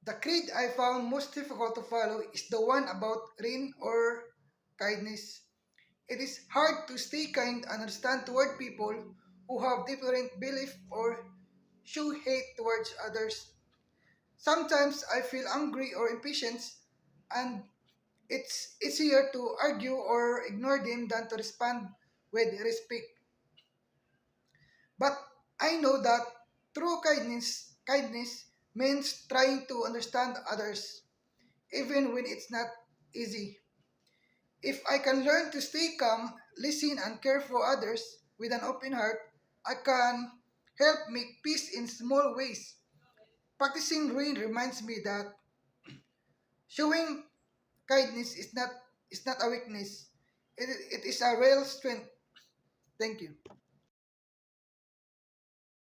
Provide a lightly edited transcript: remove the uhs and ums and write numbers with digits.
The creed I found most difficult to follow is the one about rain or kindness. It is hard to stay kind and understand toward people who have different belief or show hate towards others. Sometimes I feel angry or impatient, and it's easier to argue or ignore them than to respond with respect. But I know that true kindness means trying to understand others, even when it's not easy. If I can learn to stay calm, listen, and care for others with an open heart, I can help make peace in small ways. Practicing rain reminds me that showing kindness is not a weakness. It is a real strength. Thank you.